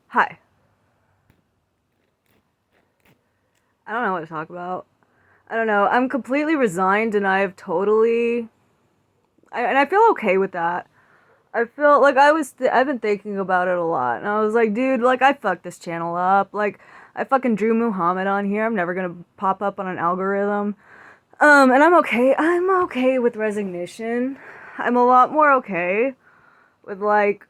Hi. I don't know what to talk about. I don't know. I'm completely resigned and and I feel okay with that. I feel like I've been thinking about it a lot and I was like, dude, like I fucked this channel up. Like I fucking drew Muhammad on here. I'm never gonna pop up on an algorithm. And I'm okay. I'm okay with resignation. I'm a lot more okay with like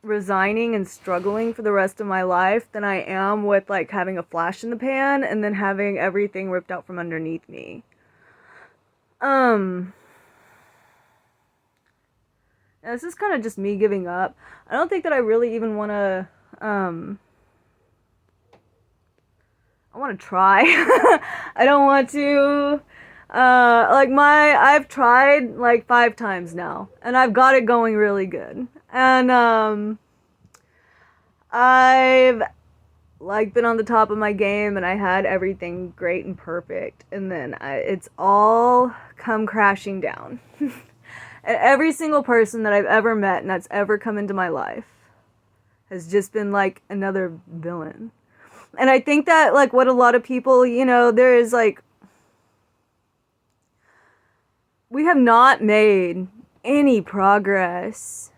resigning and struggling for the rest of my life than I am with like having a flash in the pan and then having everything ripped out from underneath me. Um, this is kind of just me giving up. I don't think that I really even want to I want to try. I don't want to I've tried like 5 times now and I've got it going really good. And I've like been on the top of my game and I had everything great and perfect and then it's all come crashing down. And every single person that I've ever met and that's ever come into my life has just been like another villain. And I think that like what a lot of people, there is like we have not made any progress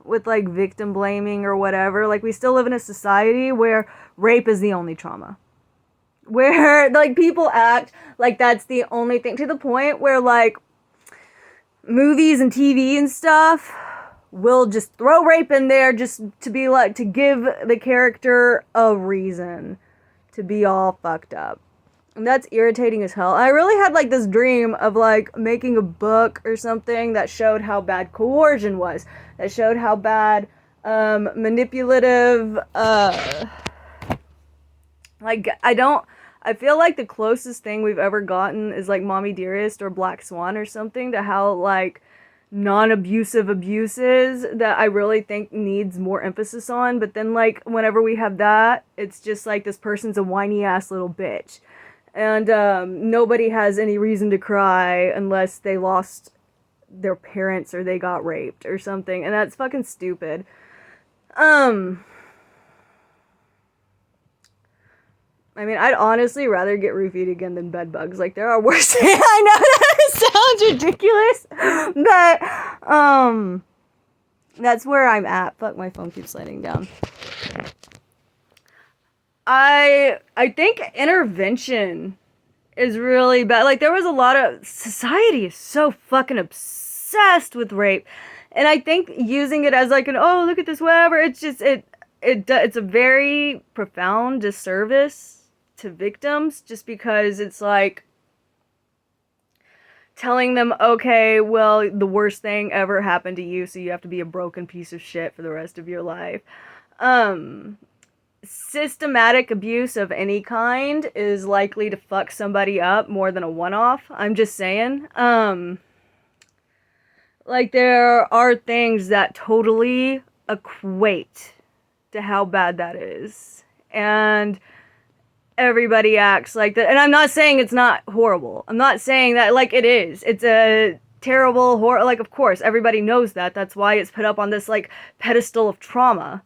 with like victim blaming or whatever. Like we still live in a society where rape is the only trauma. Where like people act like that's the only thing to the point where like movies and TV and stuff will just throw rape in there just to be like to give the character a reason to be all fucked up. And that's irritating as hell. I really had like this dream of like making a book or something that showed how bad coercion was, that showed how bad manipulative I feel like the closest thing we've ever gotten is like Mommy Dearest or Black Swan or something to how like non-abusive abuses that I really think needs more emphasis on. But then like whenever we have that, it's just like this person's a whiny ass little bitch. And nobody has any reason to cry unless they lost their parents or they got raped or something. And that's fucking stupid. I mean, I'd honestly rather get roofied again than bed bugs. Like, there are worse things. I know that sounds ridiculous, but, that's where I'm at. Fuck, my phone keeps sliding down. I think intervention is really bad. Like, there was a lot of... Society is so fucking obsessed with rape. And I think using it as, like, oh, look at this, whatever, it's just... It's a very profound disservice to victims just because it's like telling them, okay, well, the worst thing ever happened to you, so you have to be a broken piece of shit for the rest of your life. Systematic abuse of any kind is likely to fuck somebody up more than a one-off. I'm just saying. Like, there are things that totally equate to how bad that is. And everybody acts like that. And I'm not saying it's not horrible. I'm not saying that, like, it is. It's a terrible horror. Like, of course, everybody knows that. That's why it's put up on this, like, pedestal of trauma.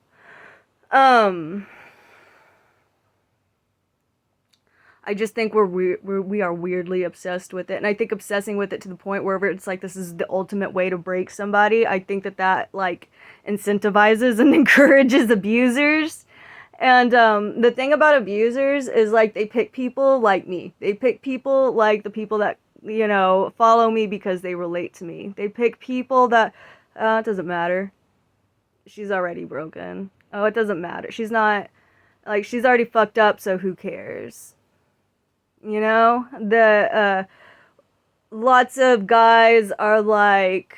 I just think we are weirdly obsessed with it. And I think obsessing with it to the point where it's like this is the ultimate way to break somebody, I think that like incentivizes and encourages abusers. And the thing about abusers is like they pick people like me. They pick people like the people that, follow me because they relate to me. They pick people that, it doesn't matter. She's already broken. Oh, it doesn't matter. She's not, like, she's already fucked up, so who cares? Lots of guys are like,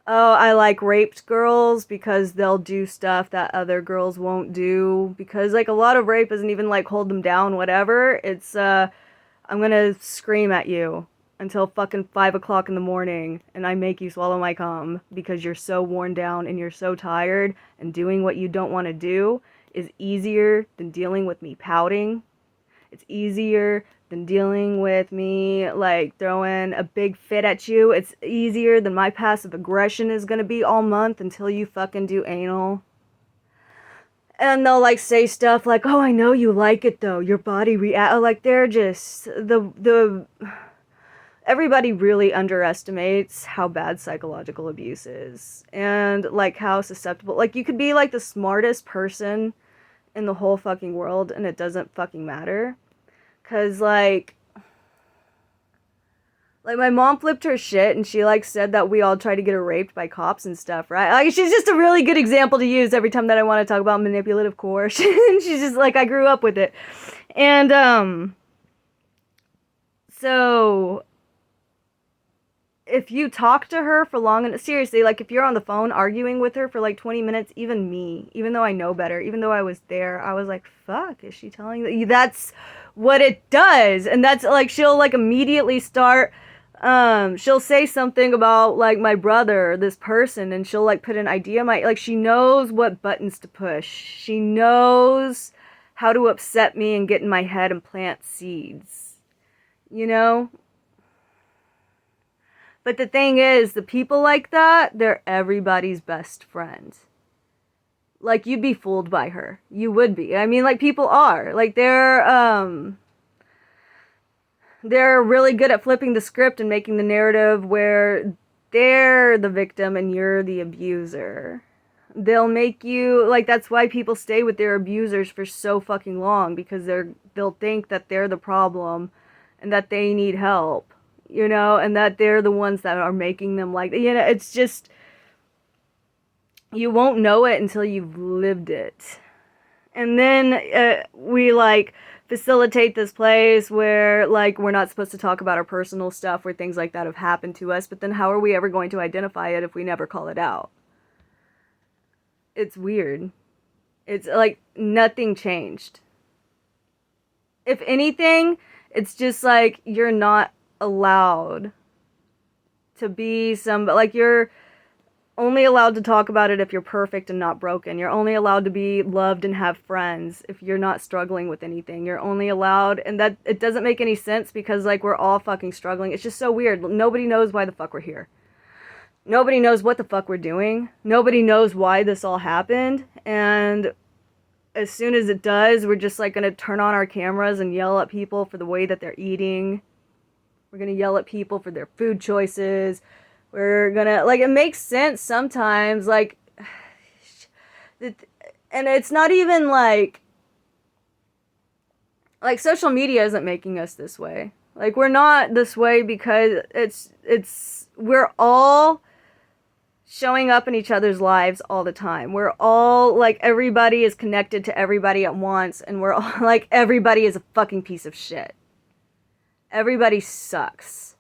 oh, I like raped girls because they'll do stuff that other girls won't do. Because, like, a lot of rape isn't even, like, hold them down, whatever. It's, I'm gonna scream at you until fucking 5 o'clock in the morning and I make you swallow my cum because you're so worn down and you're so tired and doing what you don't want to do is easier than dealing with me pouting. It's easier than dealing with me, like, throwing a big fit at you. It's easier than my passive aggression is gonna be all month until you fucking do anal. And they'll like say stuff like, "Oh, I know you like it though. Your body react." Like they're just the everybody really underestimates how bad psychological abuse is, and like how susceptible. Like you could be like the smartest person in the whole fucking world and it doesn't fucking matter. Cause like my mom flipped her shit and she like said that we all try to get her raped by cops and stuff, right? Like she's just a really good example to use every time that I want to talk about manipulative coercion. She's just like, I grew up with it. And so if you talk to her for long, and seriously, like if you're on the phone arguing with her for like 20 minutes, even me, even though I know better, even though I was there, I was like, fuck, is she telling you? That's what it does. And that's like, she'll like immediately start, she'll say something about like my brother, this person, and she'll like put an idea in my, like she knows what buttons to push. She knows how to upset me and get in my head and plant seeds, you know? But the thing is, the people like that, they're everybody's best friend. Like, you'd be fooled by her. You would be. I mean, like, people are. Like, they're really good at flipping the script and making the narrative where they're the victim and you're the abuser. They'll make you, like, that's why people stay with their abusers for so fucking long, because they'll think that they're the problem and that they need help. You know, and that they're the ones that are making them like, you know, it's just, you won't know it until you've lived it. And then we like facilitate this place where like we're not supposed to talk about our personal stuff where things like that have happened to us, but then how are we ever going to identify it if we never call it out? It's weird. It's like nothing changed. If anything, it's just like you're not allowed to be like you're only allowed to talk about it if you're perfect and not broken. You're only allowed to be loved and have friends if you're not struggling with anything. You're only allowed, and that it doesn't make any sense because like we're all fucking struggling. It's just so weird. Nobody knows why the fuck we're here. Nobody knows what the fuck we're doing. Nobody knows why this all happened. And as soon as it does, we're just like gonna turn on our cameras and yell at people for the way that they're eating. We're gonna yell at people for their food choices. We're gonna, like, it makes sense sometimes, like, and it's not even like social media isn't making us this way. Like, we're not this way because we're all showing up in each other's lives all the time. We're all, like, everybody is connected to everybody at once, and we're all, like, everybody is a fucking piece of shit. Everybody sucks.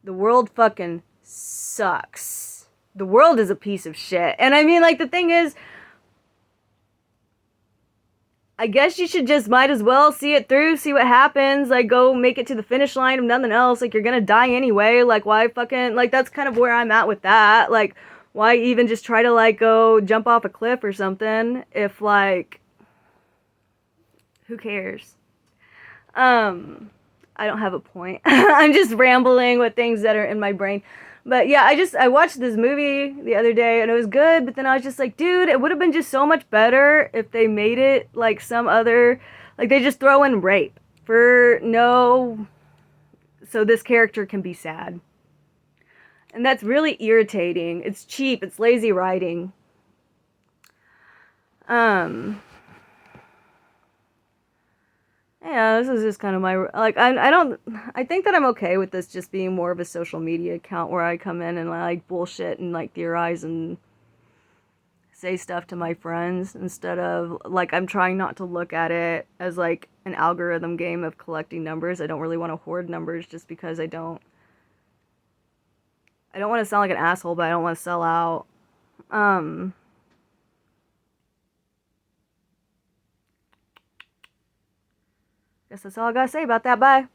The world fucking sucks. The world is a piece of shit. And I mean, like, the thing is, I guess you should just might as well see it through, see what happens, like, go make it to the finish line of nothing else. Like, you're gonna die anyway. Like, why fucking, like, that's kind of where I'm at with that. Like, why even just try to, like, go jump off a cliff or something if, like, who cares? I don't have a point. I'm just rambling with things that are in my brain. But yeah, I watched this movie the other day and it was good, but then I was just like, dude, it would have been just so much better if they made it like some other, like they just throw in rape for no, so this character can be sad. And that's really irritating. It's cheap, it's lazy writing. Yeah, this is just kind of my, like, I think that I'm okay with this just being more of a social media account where I come in and like bullshit and like theorize and say stuff to my friends instead of, like, I'm trying not to look at it as like an algorithm game of collecting numbers. I don't really want to hoard numbers just because I don't want to sound like an asshole, but I don't want to sell out. Guess that's all I gotta say about that. Bye.